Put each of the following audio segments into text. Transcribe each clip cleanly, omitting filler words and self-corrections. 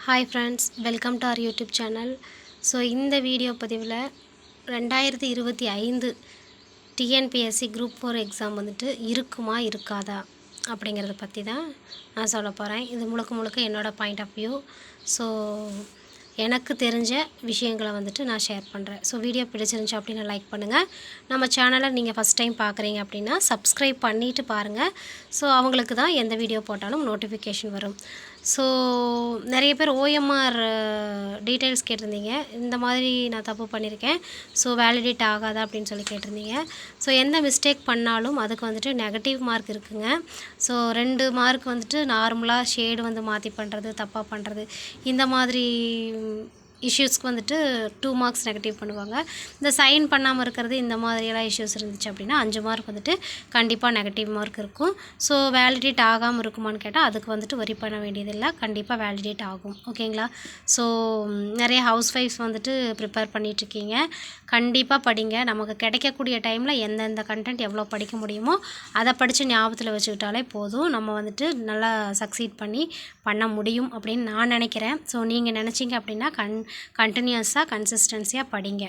Hi friends, welcome to our YouTube channel. So இந்த video பதிவில் 2025 TNPSC group 4 exam வந்துட்டு இருக்குமா இருக்காதா அப்படிங்கிறத பற்றி தான் நான் சொல்ல போகிறேன். இது முழுக்க என்னோடய பாயிண்ட் ஆஃப் வியூ. ஸோ எனக்கு தெரிஞ்ச விஷயங்களை வந்துட்டு நான் ஷேர் பண்ணுறேன். ஸோ வீடியோ பிடிச்சிருந்துச்சு அப்படின்னா லைக் பண்ணுங்கள். நம்ம சேனலை நீங்கள் ஃபஸ்ட் டைம் பார்க்குறீங்க அப்படின்னா சப்ஸ்கிரைப் பண்ணிவிட்டு பாருங்கள். ஸோ அவங்களுக்கு தான் எந்த வீடியோ போட்டாலும் நோட்டிஃபிகேஷன் வரும். ஸோ நிறைய பேர் ஓஎம்ஆர் டீட்டெயில்ஸ் கேட்டிருந்தீங்க. இந்த மாதிரி நான் தப்பு பண்ணியிருக்கேன், ஸோ வேலிடேட் ஆகாதா அப்படின்னு சொல்லி கேட்டிருந்தீங்க. ஸோ எந்த மிஸ்டேக் பண்ணாலும் அதுக்கு வந்துட்டு நெகட்டிவ் மார்க் இருக்குங்க. ஸோ 2 மார்க் வந்துட்டு நார்மலாக ஷேடு வந்து மாற்றி பண்ணுறது, தப்பாக பண்ணுறது, இந்த மாதிரி இஷ்யூஸ்க்கு வந்துட்டு 2 மார்க்ஸ் நெகட்டிவ் பண்ணுவாங்க. இந்த சைன் பண்ணாமல் இருக்கிறது, இந்த மாதிரியெல்லாம் இஷ்யூஸ் இருந்துச்சு அப்படின்னா 5 மார்க் வந்துட்டு கண்டிப்பாக நெகட்டிவ் மார்க் இருக்கும். ஸோ வேலிடேட் ஆகாமல் இருக்குமான்னு கேட்டால் அதுக்கு வந்துட்டு வரி பண்ண வேண்டியதில்லை, கண்டிப்பாக வேலிடேட் ஆகும். ஓகேங்களா? ஸோ நிறைய ஹவுஸ் ஒய்ஃப்ஸ் வந்துட்டு ப்ரிப்பேர் பண்ணிகிட்ருக்கீங்க. கண்டிப்பாக படிங்க. நமக்கு கிடைக்கக்கூடிய டைமில் எந்தெந்த கண்டென்ட் எவ்வளோ படிக்க முடியுமோ அதை படித்து ஞாபகத்தில் வச்சுக்கிட்டாலே போதும். நம்ம வந்துட்டு நல்லா சக்சீட் பண்ண முடியும் அப்படின்னு நான் நினைக்கிறேன். ஸோ நீங்கள் நினச்சிங்க அப்படின்னா கண்டினியூஸாக கன்சிஸ்டன்சியாக படிங்க.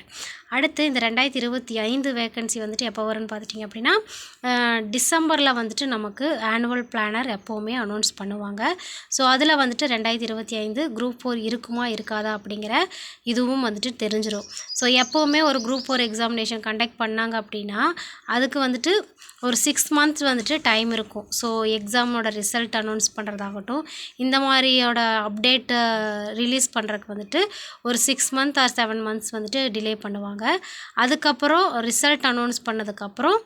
அடுத்து இந்த 2025 வேக்கன்சி வந்துட்டு எப்போ வரும்னு பார்த்துட்டிங்க அப்படின்னா டிசம்பரில் வந்துட்டு நமக்கு ஆனுவல் பிளானர் எப்போவுமே அனௌன்ஸ் பண்ணுவாங்க. ஸோ அதில் வந்துட்டு 2025 குரூப் 4 இருக்குமா இருக்காதா அப்படிங்கிற இதுவும் வந்துட்டு தெரிஞ்சிடும். ஸோ எப்போவுமே ஒரு குரூப் 4 எக்ஸாமினேஷன் கண்டக்ட் பண்ணாங்க அப்படின்னா அதுக்கு வந்துட்டு ஒரு 6 மந்த்ஸ் வந்துட்டு டைம் இருக்கும். ஸோ எக்ஸாமோட ரிசல்ட் அனௌன்ஸ் பண்ணுறதாகட்டும், இந்த மாதிரியோட அப்டேட்டை ரிலீஸ் பண்ணுறதுக்கு வந்துட்டு ஒரு 6 மந்த் ஆர் 7 மந்த்ஸ் வந்துட்டு டிலே பண்ணுவாங்க. அதுக்கப்புறம் ரிசல்ட் அனௌன்ஸ் பண்ணதுக்கப்புறம்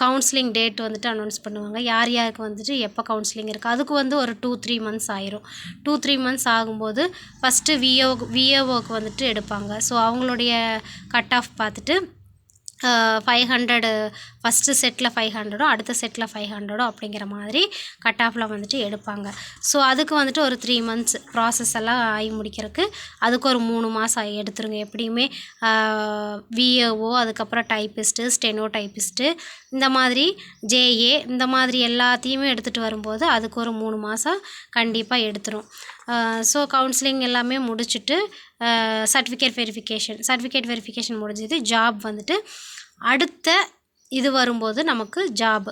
கவுன்சிலிங் டேட் வந்துட்டு அனௌன்ஸ் பண்ணுவாங்க. யார் யாருக்கு வந்துட்டு எப்போ கவுன்சிலிங் இருக்குது அதுக்கு வந்து ஒரு 2-3 மந்த்ஸ் ஆயிரும். 2-3 மந்த்ஸ் ஆகும்போது ஃபஸ்ட்டு விஏஓக்கு வந்துட்டு எடுப்பாங்க. ஸோ அவங்களுடைய கட் ஆஃப் பார்த்துட்டு 500 ஃபஸ்ட்டு செட்டில் 500 அடுத்த செட்டில் 500 அப்படிங்கிற மாதிரி கட் ஆஃபில் வந்துட்டு எடுப்பாங்க. ஸோ அதுக்கு வந்துட்டு ஒரு 3 மந்த்ஸ் ப்ராசஸ் எல்லாம் ஆகி முடிக்கிறதுக்கு அதுக்கு ஒரு 3 மாதம் எடுத்துருங்க. எப்படியுமே விஏஓ, அதுக்கப்புறம் டைப்பிஸ்ட்டு, ஸ்டெனோ டைப்பிஸ்ட்டு, இந்த மாதிரி ஜேஏ, இந்த மாதிரி எல்லாத்தையுமே எடுத்துகிட்டு வரும்போது அதுக்கு ஒரு 3 மாதம் கண்டிப்பாக எடுத்துரும். ஸோ கவுன்சிலிங் எல்லாமே முடிச்சுட்டு சர்டிஃபிகேட் வெரிஃபிகேஷன் முடிஞ்சது. ஜாப் வந்துட்டு அடுத்த இது வரும்போது நமக்கு ஜாப்.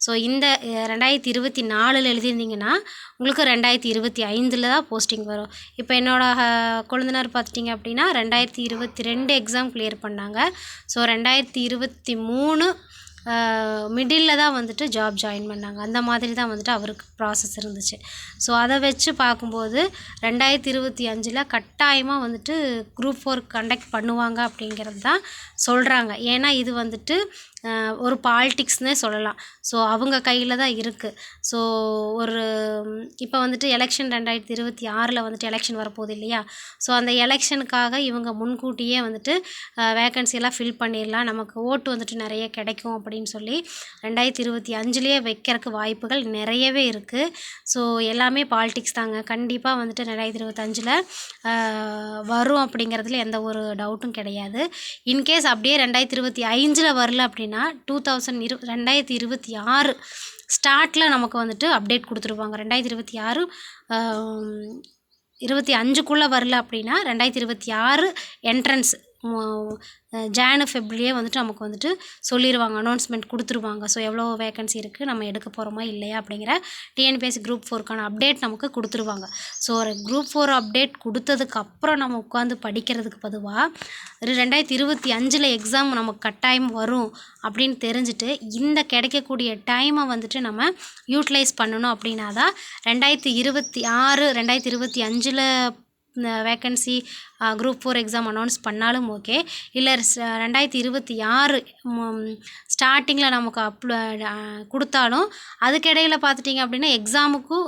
ஸோ இந்த 2024 எழுதியிருந்தீங்கன்னா உங்களுக்கு 2025 தான் போஸ்டிங் வரும். இப்போ என்னோடய கொழுந்தனார் பார்த்துட்டிங்க அப்படின்னா 2022 எக்ஸாம் கிளியர் பண்ணாங்க. ஸோ 2023 மிடில் தான் வந்துட்டு ஜாப் ஜாயின் பண்ணாங்க. அந்த மாதிரி தான் வந்துட்டு அவருக்கு ப்ராசஸ் இருந்துச்சு. ஸோ அதை வச்சு பார்க்கும்போது 2025 கட்டாயமாக வந்துட்டு குரூப் 4 கண்டக்ட் பண்ணுவாங்க அப்படிங்கிறது தான் சொல்கிறாங்க. ஏன்னா இது வந்துட்டு ஒரு பாலிட்டிக்ஸ்னே சொல்லலாம். ஸோ அவங்க கையில் தான் இருக்குது. ஸோ ஒரு இப்போ வந்துட்டு எலெக்ஷன் 2026 வந்துட்டு எலெக்ஷன் வரப்போகுது இல்லையா? ஸோ அந்த எலெக்ஷனுக்காக இவங்க முன்கூட்டியே வந்துட்டு வேக்கன்சியெல்லாம் ஃபில் பண்ணிடலாம், நமக்கு ஓட்டு வந்துட்டு நிறைய கிடைக்கும் அப்படின்னு சொல்லி 2025 வைக்கிறதுக்கு வாய்ப்புகள் நிறையவே இருக்குது. ஸோ எல்லாமே பாலிட்டிக்ஸ் தாங்க. கண்டிப்பாக வந்துட்டு 2025 வரும் அப்படிங்கிறதுல எந்த ஒரு டவுட்டும் கிடையாது. இன்கேஸ் அப்படியே 2025 வரல அப்படின்னா 2026 ஸ்டார்ட்டில் நமக்கு வந்துட்டு அப்டேட் கொடுத்துருவாங்க. 2026 25க்குள்ளே வரல அப்படின்னா 2026 என்ட்ரன்ஸ் ஜான்-ஃபெப்ரவரியே வந்துட்டு நமக்கு வந்துட்டு சொல்லிடுவாங்க, அனௌன்ஸ்மெண்ட் கொடுத்துருவாங்க. ஸோ எவ்வளோ வேக்கன்சி இருக்குது, நம்ம எடுக்க போகிறோமா இல்லையா அப்படிங்கிற டிஎன்பிஎஸ்சி குரூப் 4க்கான அப்டேட் நமக்கு கொடுத்துருவாங்க. ஸோ ஒரு குரூப் 4 அப்டேட் கொடுத்ததுக்கப்புறம் நம்ம உட்காந்து படிக்கிறதுக்கு பொதுவாக 2025 எக்ஸாம் நமக்கு கட்டாயம் வரும் அப்படின்னு தெரிஞ்சுட்டு இந்த கிடைக்கக்கூடிய டைமை வந்துட்டு நம்ம யூட்டிலைஸ் பண்ணணும். அப்படின்னா தான் 2026 2025 வேக்கன்சி குரூப் 4 எக்ஸாம் அனௌன்ஸ் பண்ணாலும் ஓகே, இல்லை 2026 ஸ்டார்டிங்கில் நமக்கு கொடுத்தாலும் அதுக்கு இடையில் பார்த்துட்டிங்க அப்படின்னா எக்ஸாமுக்கும்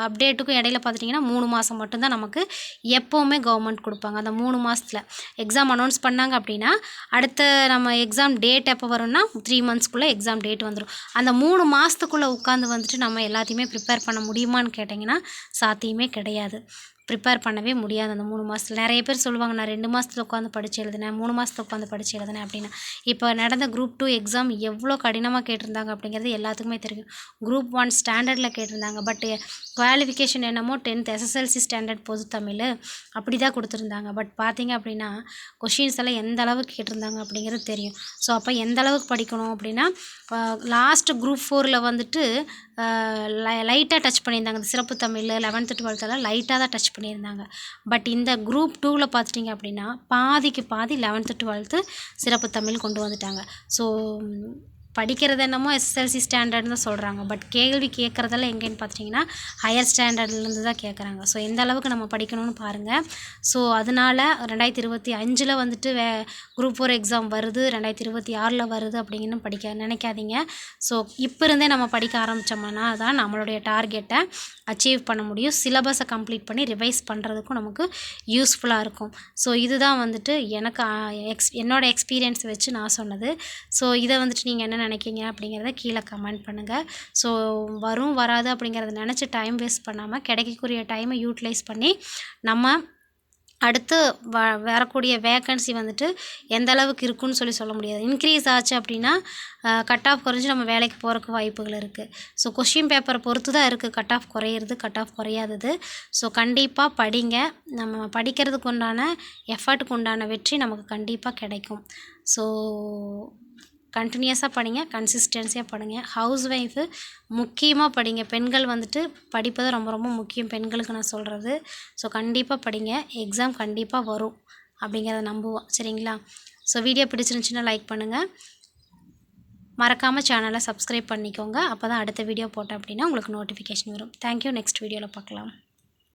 அப்டேட்டுக்கும் இடையில் பார்த்துட்டிங்கன்னா 3 மாதம் மட்டும்தான் நமக்கு எப்போவுமே கவர்மெண்ட் கொடுப்பாங்க. அந்த 3 மாதத்தில் எக்ஸாம் அனௌன்ஸ் பண்ணாங்க அப்படின்னா அடுத்த நம்ம எக்ஸாம் டேட் எப்போ வரும்னா 3 மந்த்ஸ்க்குள்ளே எக்ஸாம் டேட் வந்துடும். அந்த 3 மாதத்துக்குள்ளே உட்காந்து வந்துட்டு நம்ம எல்லாத்தையுமே ப்ரிப்பேர் பண்ண முடியுமான்னு கேட்டிங்கன்னா சாத்தியமே கிடையாது. ப்ரிப்பேர் பண்ணவே முடியாது அந்த 3 மாதத்துல. நிறைய பேர் சொல்லுவாங்க, நான் 2 மாதத்துல உட்காந்து படித்து எழுதினேன், 3 மாதத்துல உட்காந்து படித்து எழுதினேன் அப்படின்னு. இப்போ நடந்த குரூப் 2 எக்ஸாம் எவ்வளோ கடினமாக கேட்டிருந்தாங்க அப்படிங்கிறது எல்லாத்துக்குமே தெரியும். குரூப் 1 ஸ்டாண்டர்டில் கேட்டிருந்தாங்க. பட் குவாலிஃபிகேஷன் என்னமோ 10th SSLC ஸ்டாண்டர்ட் பொது தமிழ் அப்படி தான் கொடுத்துருந்தாங்க. பட் பார்த்தீங்க அப்படின்னா கொஷின்ஸ் எல்லாம் எந்த அளவுக்கு கேட்டிருந்தாங்க அப்படிங்கிறது தெரியும். ஸோ அப்போ எந்த அளவுக்கு படிக்கணும் அப்படின்னா, லாஸ்ட்டு குரூப் 4ல் வந்துட்டு லைட்டாக டச் பண்ணியிருந்தாங்க. இந்த சிறப்பு தமிழ் 11th 12th லைட்டாக தான் டச் பண்ணியிருந்தாங்க. பட் இந்த குரூப் 2வில் பார்த்துட்டிங்க அப்படின்னா பாதிக்கு பாதி 11th 12th சிறப்பு தமிழ் கொண்டு வந்துட்டாங்க. ஸோ படிக்கிறது என்னமோ SSLC ஸ்டாண்டர்ட்னு தான் சொல்கிறாங்க. பட் கேள்வி கேட்குறதெல்லாம் எங்கேன்னு பார்த்துட்டிங்கன்னா ஹையர் ஸ்டாண்டர்ட்லேருந்து தான் கேட்குறாங்க. ஸோ எந்த அளவுக்கு நம்ம படிக்கணும்னு பாருங்கள். ஸோ அதனால் 2025 வந்துட்டு குரூப் 4 எக்ஸாம் வருது, 2026 வருது அப்படிங்கன்னு நினைக்காதீங்க. ஸோ இப்போ இருந்தே நம்ம படிக்க ஆரம்பித்தோம்னா தான் நம்மளுடைய டார்கெட்டை அச்சீவ் பண்ண முடியும். சிலபஸை கம்ப்ளீட் பண்ணி ரிவைஸ் பண்ணுறதுக்கும் நமக்கு யூஸ்ஃபுல்லாக இருக்கும். ஸோ இதுதான் வந்துட்டு எனக்கு என்னோடய எக்ஸ்பீரியன்ஸ் வச்சு நான் சொன்னது. ஸோ இதை வந்துட்டு நீங்கள் என்ன நினைக்கிங்க அப்படிங்கிறத கீழே கமெண்ட் பண்ணுங்கள். ஸோ வரும் வராது அப்படிங்கிறத நினச்சி டைம் வேஸ்ட் பண்ணாமல் கிடைக்கக்கூடிய டைமை யூட்டிலைஸ் பண்ணி நம்ம அடுத்து வரக்கூடிய வேக்கன்சி வந்துட்டு எந்த அளவுக்கு இருக்குன்னு சொல்ல முடியாது. இன்க்ரீஸ் ஆச்சு அப்படின்னா கட் ஆஃப் குறைஞ்சி நம்ம வேலைக்கு போகிறக்கு வாய்ப்புகள் இருக்குது. ஸோ கொஷின் பேப்பரை பொறுத்து தான் இருக்குது கட் ஆஃப் குறையிறது, கட் ஆஃப் குறையாதது. ஸோ கண்டிப்பாக படிங்க. நம்ம படிக்கிறதுக்கு உண்டான எஃபர்ட்டுக்கு உண்டான வெற்றி நமக்கு கண்டிப்பாக கிடைக்கும். ஸோ கண்டினியூஸாக படிங்க, கன்சிஸ்டன்சியாக படிங்க. ஹவுஸ் ஒய்ஃபு முக்கியமாக படிங்க. பெண்கள் வந்துட்டு படிப்பது ரொம்ப ரொம்ப முக்கியம், பெண்களுக்கு நான் சொல்கிறது. ஸோ கண்டிப்பாக படிங்க, எக்ஸாம் கண்டிப்பாக வரும் அப்படிங்கிறத நம்புவோம். சரிங்களா? ஸோ வீடியோ பிடிச்சிருந்துச்சின்னா லைக் பண்ணுங்கள், மறக்காமல் சேனலை சப்ஸ்கிரைப் பண்ணிக்கோங்க. அப்போ தான் அடுத்த வீடியோ போட்டேன் அப்படின்னா உங்களுக்கு நோட்டிஃபிகேஷன் வரும். தேங்க்யூ. நெக்ஸ்ட் வீடியோவில் பார்க்கலாம்.